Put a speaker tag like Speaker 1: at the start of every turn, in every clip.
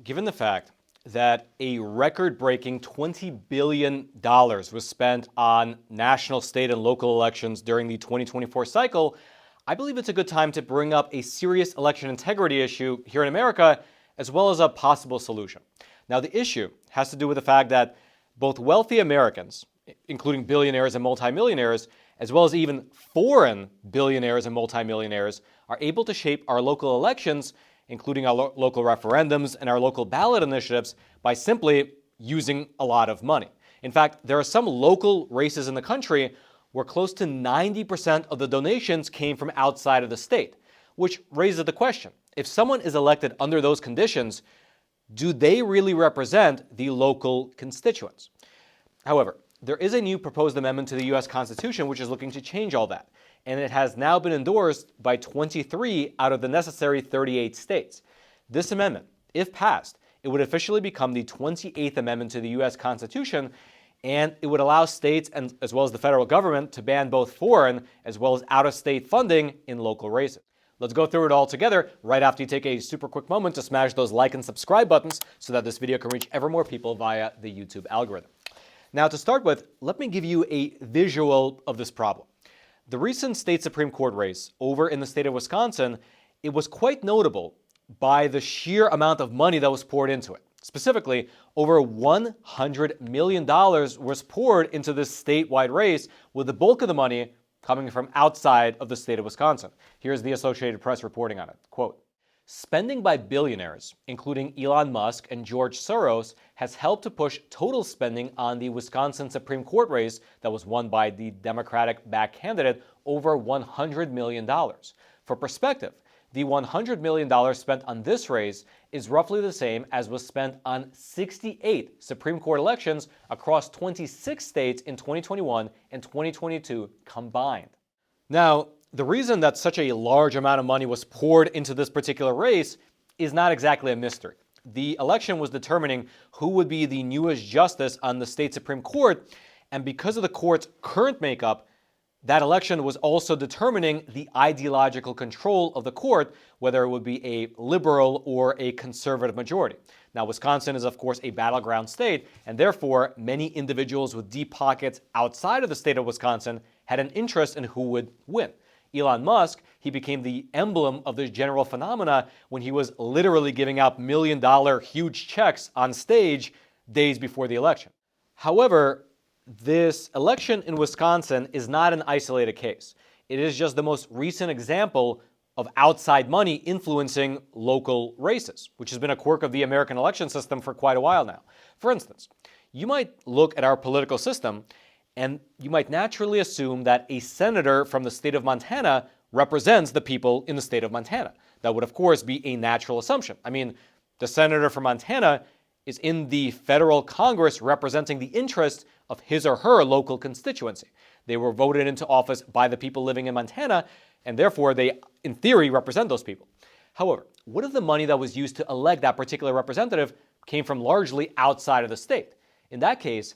Speaker 1: Given the fact that a record-breaking $20 billion was spent on national, state, and local elections during the 2024 cycle, I believe it's a good time to bring up a serious election integrity issue here in America, as well as a possible solution. Now, the issue has to do with the fact that both wealthy Americans, including billionaires and multimillionaires, as well as even foreign billionaires and multimillionaires, are able to shape our local elections, including our local referendums and our local ballot initiatives, by simply using a lot of money. In fact, there are some local races in the country where close to 90% of the donations came from outside of the state, which raises the question, if someone is elected under those conditions, do they really represent the local constituents? However, there is a new proposed amendment to the U.S. Constitution which is looking to change all that, and it has now been endorsed by 23 out of the necessary 38 states. This amendment, if passed, it would officially become the 28th Amendment to the U.S. Constitution, and it would allow states and as well as the federal government to ban both foreign as well as out-of-state funding in local races. Let's go through it all together right after you take a super quick moment to smash those like and subscribe buttons so that this video can reach ever more people via the YouTube algorithm. Now, to start with, let me give you a visual of this problem. The recent state Supreme Court race over in the state of Wisconsin, it was quite notable by the sheer amount of money that was poured into it. Specifically, over $100 million was poured into this statewide race, with the bulk of the money coming from outside of the state of Wisconsin. Here's the Associated Press reporting on it. Quote, "Spending by billionaires, including Elon Musk and George Soros, has helped to push total spending on the Wisconsin Supreme Court race that was won by the Democratic-backed candidate over $100 million. For perspective, the $100 million spent on this race is roughly the same as was spent on 68 Supreme Court elections across 26 states in 2021 and 2022 combined." Now, the reason that such a large amount of money was poured into this particular race is not exactly a mystery. The election was determining who would be the newest justice on the state Supreme Court, and because of the court's current makeup, that election was also determining the ideological control of the court, whether it would be a liberal or a conservative majority. Now, Wisconsin is, of course, a battleground state, and therefore many individuals with deep pockets outside of the state of Wisconsin had an interest in who would win. Elon Musk, he became the emblem of this general phenomena when he was literally giving out million-dollar huge checks on stage days before the election. However, this election in Wisconsin is not an isolated case. It is just the most recent example of outside money influencing local races, which has been a quirk of the American election system for quite a while now. For instance, you might look at our political system and you might naturally assume that a senator from the state of Montana represents the people in the state of Montana. That would, of course, be a natural assumption. I mean, the senator from Montana is in the federal Congress representing the interests of his or her local constituency. They were voted into office by the people living in Montana, and therefore they, in theory, represent those people. However, what if the money that was used to elect that particular representative came from largely outside of the state? In that case,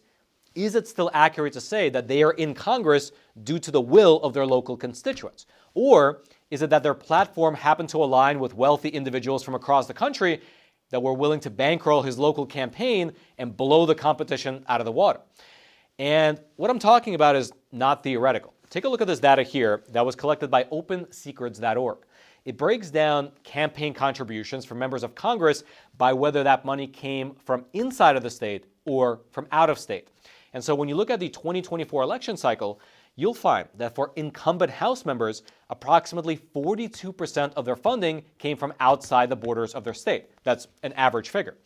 Speaker 1: is it still accurate to say that they are in Congress due to the will of their local constituents? Or is it that their platform happened to align with wealthy individuals from across the country that were willing to bankroll his local campaign and blow the competition out of the water? And what I'm talking about is not theoretical. Take a look at this data here that was collected by OpenSecrets.org. It breaks down campaign contributions from members of Congress by whether that money came from inside of the state or from out of state. And so when you look at the 2024 election cycle, you'll find that for incumbent House members, approximately 42% of their funding came from outside the borders of their state. That's an average figure.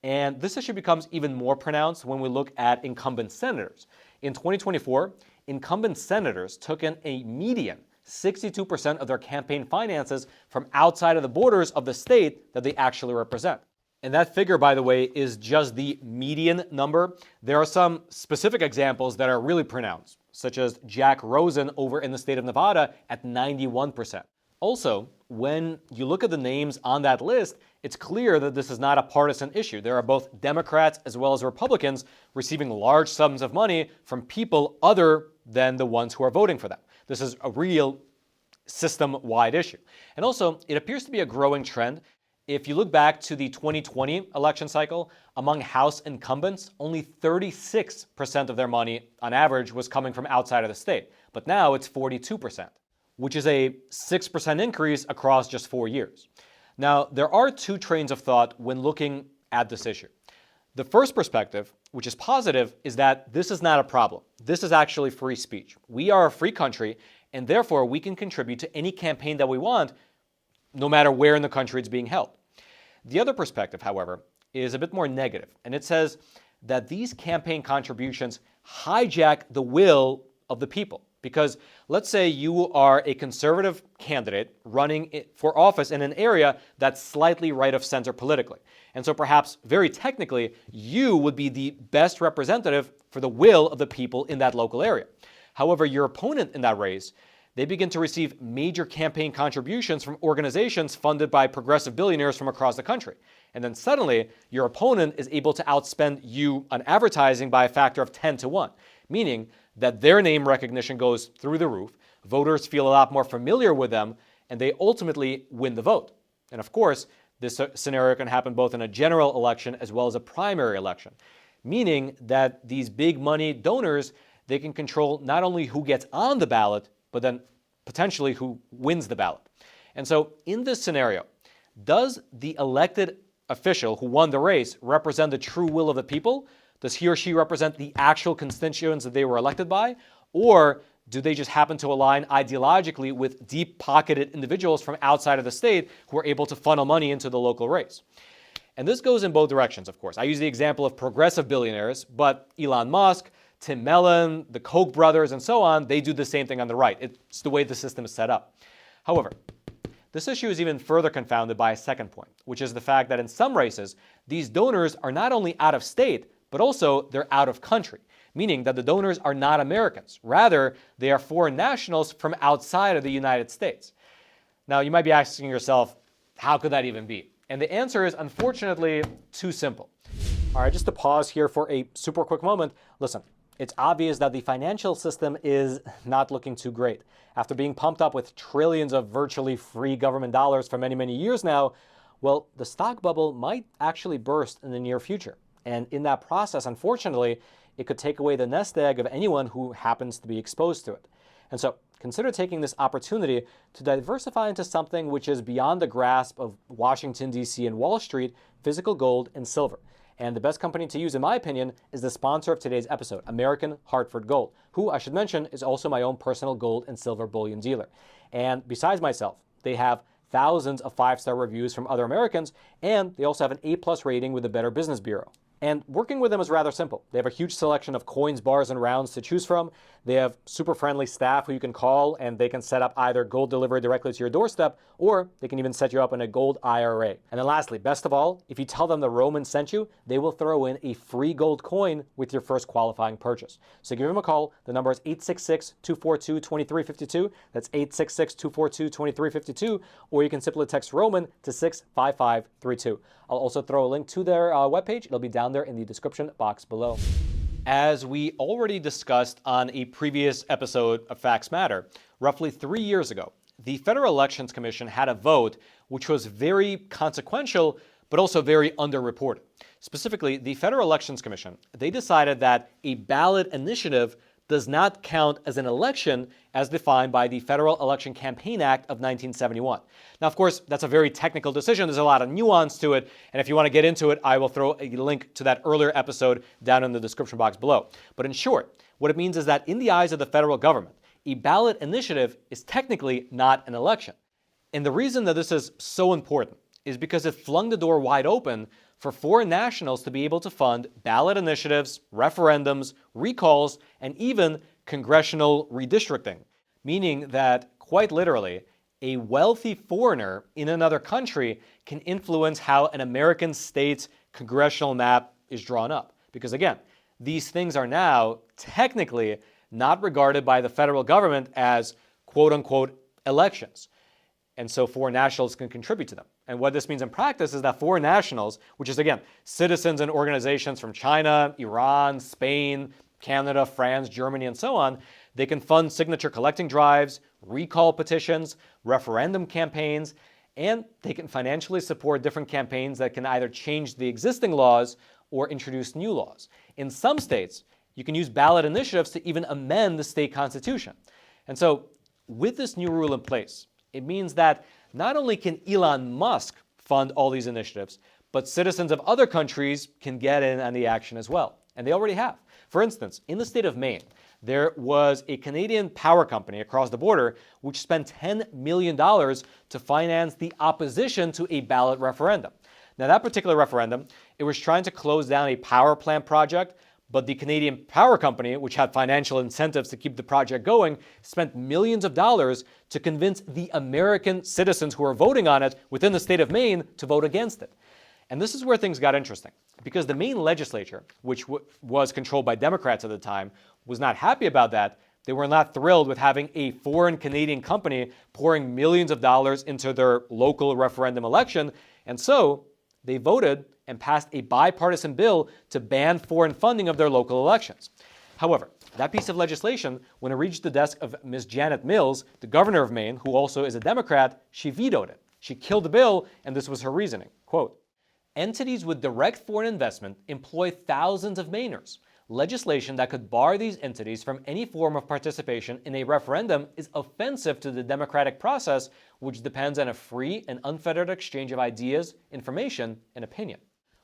Speaker 1: And this issue becomes even more pronounced when we look at incumbent senators. In 2024, incumbent senators took in a median 62% of their campaign finances from outside of the borders of the state that they actually represent. And that figure, by the way, is just the median number. There are some specific examples that are really pronounced, such as Jack Rosen over in the state of Nevada at 91%. Also, when you look at the names on that list, it's clear that this is not a partisan issue. There are both Democrats as well as Republicans receiving large sums of money from people other than the ones who are voting for them. This is a real system-wide issue. And also, it appears to be a growing trend If you look back to the 2020 election cycle, among House incumbents, only 36% of their money, on average, was coming from outside of the state. But now it's 42%, which is a 6% increase across just 4 years. Now, there are two trains of thought when looking at this issue. The first perspective, which is positive, is that this is not a problem. This is actually free speech. We are a free country, and therefore we can contribute to any campaign that we want, no matter where in the country it's being held. The other perspective, however, is a bit more negative, and it says that these campaign contributions hijack the will of the people. Because let's say you are a conservative candidate running for office in an area that's slightly right of center politically. And so perhaps very technically, you would be the best representative for the will of the people in that local area. However, your opponent in that race, they begin to receive major campaign contributions from organizations funded by progressive billionaires from across the country. And then suddenly, your opponent is able to outspend you on advertising by a factor of 10 to 1, meaning that their name recognition goes through the roof, voters feel a lot more familiar with them, and they ultimately win the vote. And of course, this scenario can happen both in a general election as well as a primary election, meaning that these big money donors, they can control not only who gets on the ballot, but then potentially who wins the ballot. And so in this scenario, does the elected official who won the race represent the true will of the people? Does he or she represent the actual constituents that they were elected by? Or do they just happen to align ideologically with deep-pocketed individuals from outside of the state who are able to funnel money into the local race? And this goes in both directions, of course. I use the example of progressive billionaires, but Elon Musk, Tim Mellon, the Koch brothers, and so on, they do the same thing on the right. It's the way the system is set up. However, this issue is even further confounded by a second point, which is the fact that in some races, these donors are not only out of state, but also they're out of country, meaning that the donors are not Americans. Rather, they are foreign nationals from outside of the United States. Now, you might be asking yourself, how could that even be? And the answer is, unfortunately, too simple. All right, just to pause here for a super quick moment. Listen, it's obvious that the financial system is not looking too great. After being pumped up with trillions of virtually free government dollars for many, many years now, well, the stock bubble might actually burst in the near future. And in that process, unfortunately, it could take away the nest egg of anyone who happens to be exposed to it. And so consider taking this opportunity to diversify into something which is beyond the grasp of Washington, D.C. and Wall Street, physical gold and silver. And the best company to use, in my opinion, is the sponsor of today's episode, American Hartford Gold, who I should mention is also my own personal gold and silver bullion dealer. And besides myself, they have thousands of 5-star reviews from other Americans, and they also have an A+ rating with the Better Business Bureau. And working with them is rather simple. They have a huge selection of coins, bars, and rounds to choose from. They have super friendly staff who you can call, and they can set up either gold delivery directly to your doorstep, or they can even set you up in a gold IRA. And then lastly, best of all, if you tell them the Roman sent you, they will throw in a free gold coin with your first qualifying purchase. So give them a call. The number is 866-242-2352. That's 866-242-2352. Or you can simply text Roman to 65532. I'll also throw a link to their webpage. It'll be down there in the description box below. As we already discussed on a previous episode of Facts Matter, roughly 3 years ago, the Federal Elections Commission had a vote which was very consequential, but also very underreported. Specifically, the Federal Elections Commission, they decided that a ballot initiative does not count as an election as defined by the Federal Election Campaign Act of 1971. Now, of course, that's a very technical decision. There's a lot of nuance to it. And if you want to get into it, I will throw a link to that earlier episode down in the description box below. But in short, what it means is that in the eyes of the federal government, a ballot initiative is technically not an election. And the reason that this is so important is because it flung the door wide open for foreign nationals to be able to fund ballot initiatives, referendums, recalls, and even congressional redistricting, meaning that, quite literally, a wealthy foreigner in another country can influence how an American state's congressional map is drawn up. Because again, these things are now technically not regarded by the federal government as quote-unquote elections. And so foreign nationals can contribute to them. And what this means in practice is that foreign nationals, which is again, citizens and organizations from China, Iran, Spain, Canada, France, Germany, and so on, they can fund signature collecting drives, recall petitions, referendum campaigns, And they can financially support different campaigns that can either change the existing laws or introduce new laws. In some states, you can use ballot initiatives to even amend the state constitution. And so, with this new rule in place, it means that not only can Elon Musk fund all these initiatives, but citizens of other countries can get in on the action as well. And they already have. For instance, in the state of Maine, there was a Canadian power company across the border which spent $10 million to finance the opposition to a ballot referendum. Now, that particular referendum, it was trying to close down a power plant project, but the Canadian power company, which had financial incentives to keep the project going, spent millions of dollars to convince the American citizens who are voting on it within the state of Maine to vote against it. And this is where things got interesting, because the Maine legislature, which was controlled by Democrats at the time, was not happy about that. They were not thrilled with having a foreign Canadian company pouring millions of dollars into their local referendum election. And so they voted and passed a bipartisan bill to ban foreign funding of their local elections. However, that piece of legislation, when it reached the desk of Ms. Janet Mills, the governor of Maine, who also is a Democrat, she vetoed it. She killed the bill, and this was her reasoning. Quote, "Entities with direct foreign investment employ thousands of Mainers. Legislation that could bar these entities from any form of participation in a referendum is offensive to the democratic process, which depends on a free and unfettered exchange of ideas, information, and opinion."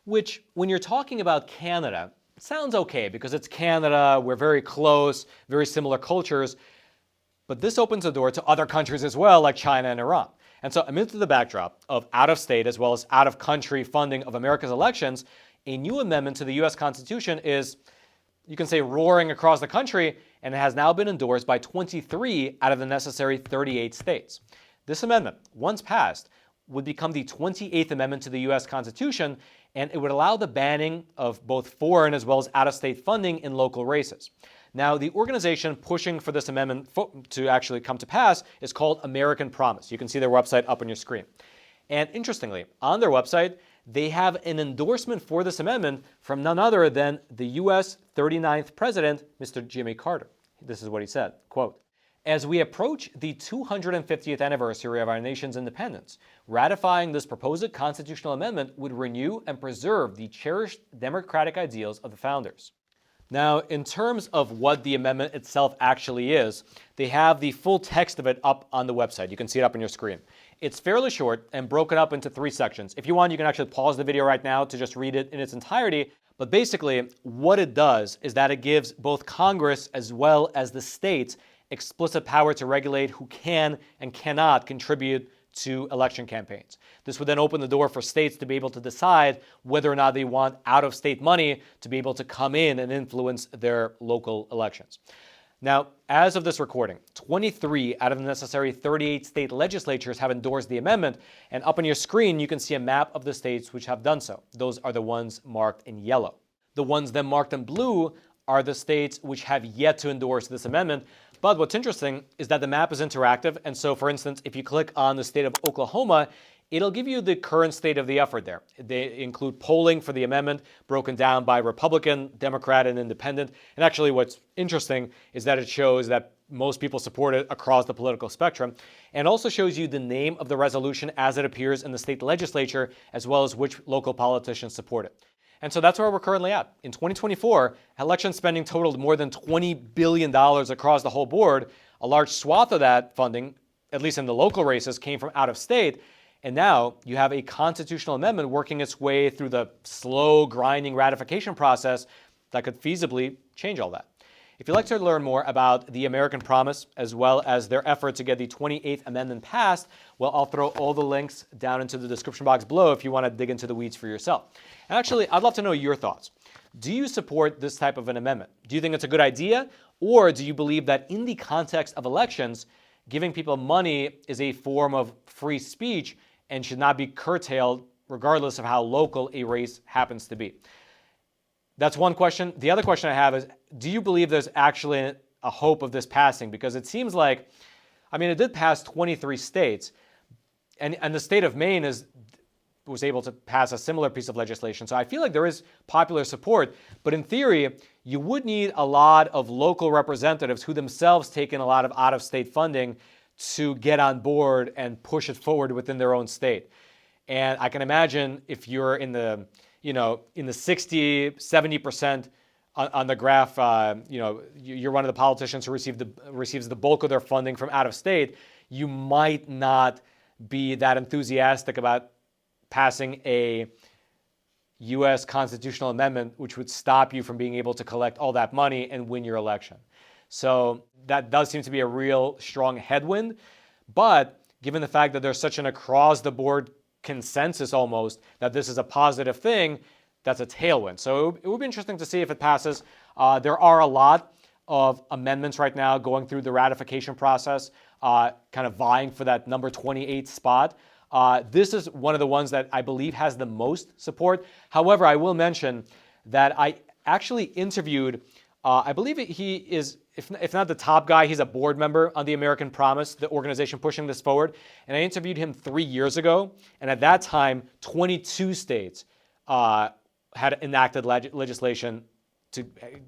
Speaker 1: Which, when you're talking about Canada, sounds okay because it's Canada, we're very close, very similar cultures, but this opens the door to other countries as well, like China and Iran. And so amidst the backdrop of out-of-state as well as out-of-country funding of America's elections, a new amendment to the U.S. Constitution is, you can say, roaring across the country, and it has now been endorsed by 23 out of the necessary 38 states. This amendment, once passed, would become the 28th Amendment to the U.S. Constitution, and it would allow the banning of both foreign as well as out-of-state funding in local races. Now, the organization pushing for this amendment to actually come to pass is called American Promise. You can see their website up on your screen. And interestingly, on their website, they have an endorsement for this amendment from none other than the U.S. 39th President, Mr. Jimmy Carter. This is what he said, quote, "As we approach the 250th anniversary of our nation's independence, ratifying this proposed constitutional amendment would renew and preserve the cherished democratic ideals of the founders." Now, in terms of what the amendment itself actually is, they have the full text of it up on the website. You can see it up on your screen. It's fairly short and broken up into 3 sections. If you want, you can actually pause the video right now to just read it in its entirety. But basically, what it does is that it gives both Congress as well as the states explicit power to regulate who can and cannot contribute to election campaigns. This would then open the door for states to be able to decide whether or not they want out-of-state money to be able to come in and influence their local elections. Now, as of this recording, 23 out of the necessary 38 state legislatures have endorsed the amendment, and up on your screen you can see a map of the states which have done so. Those are the ones marked in yellow. The ones then marked in blue are the states which have yet to endorse this amendment. But what's interesting is that the map is interactive, and so, for instance, if you click on the state of Oklahoma, it'll give you the current state of the effort there. They include polling for the amendment broken down by Republican, Democrat, and Independent. And actually what's interesting is that it shows that most people support it across the political spectrum, and also shows you the name of the resolution as it appears in the state legislature, as well as which local politicians support it. And so that's where we're currently at. In 2024, election spending totaled more than $20 billion across the whole board. A large swath of that funding, at least in the local races, came from out of state. And now you have a constitutional amendment working its way through the slow, grinding ratification process that could feasibly change all that. If you'd like to learn more about the American Promise, as well as their effort to get the 28th Amendment passed, well, I'll throw all the links down into the description box below if you want to dig into the weeds for yourself. And actually, I'd love to know your thoughts. Do you support this type of an amendment? Do you think it's a good idea? Or do you believe that in the context of elections, giving people money is a form of free speech and should not be curtailed regardless of how local a race happens to be? That's one question. The other question I have is, do you believe there's actually a hope of this passing? Because it seems like, I mean, it did pass 23 states, and the state of Maine was able to pass a similar piece of legislation. So I feel like there is popular support, but in theory, you would need a lot of local representatives who themselves take in a lot of out-of-state funding to get on board and push it forward within their own state. And I can imagine if you're in the, in the 60, 70% on the graph, you're one of the politicians who receives the bulk of their funding from out of state, you might not be that enthusiastic about passing a U.S. constitutional amendment which would stop you from being able to collect all that money and win your election. So that does seem to be a real strong headwind. But given the fact that there's such an across-the-board consensus almost that this is a positive thing, that's a tailwind. So it would be interesting to see if it passes. There are a lot of amendments right now going through the ratification process, kind of vying for that number 28 spot. This is one of the ones that I believe has the most support. However, I will mention that I actually interviewed, I believe he is, if not the top guy, he's a board member on the American Promise, the organization pushing this forward. And I interviewed him 3 years ago. And at that time, 22 states had enacted legislation to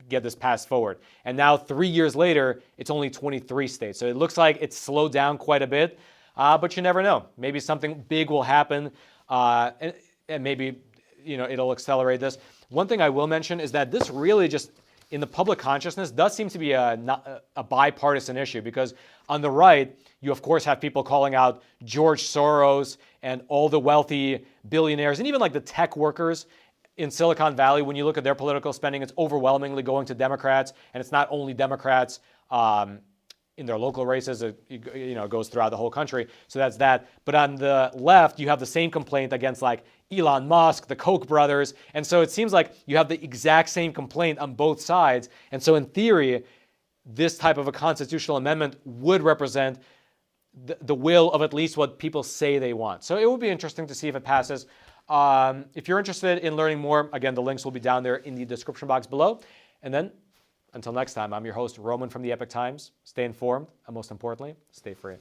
Speaker 1: get this passed forward. And now 3 years later, it's only 23 states. So it looks like it's slowed down quite a bit. But you never know. Maybe something big will happen, and maybe it'll accelerate this. One thing I will mention is that this really just, in the public consciousness, does seem to be a bipartisan issue, because on the right, you of course have people calling out George Soros and all the wealthy billionaires, and even like the tech workers in Silicon Valley. When you look at their political spending, it's overwhelmingly going to Democrats, and it's not only Democrats in their local races, it goes throughout the whole country. So that's that. But on the left, you have the same complaint against like Elon Musk, the Koch brothers. And so it seems like you have the exact same complaint on both sides. And so in theory, this type of a constitutional amendment would represent the will of at least what people say they want. So it will be interesting to see if it passes. If you're interested in learning more, again, the links will be down there in the description box below. And then until next time, I'm your host, Roman from the Epoch Times. Stay informed, and most importantly, stay free.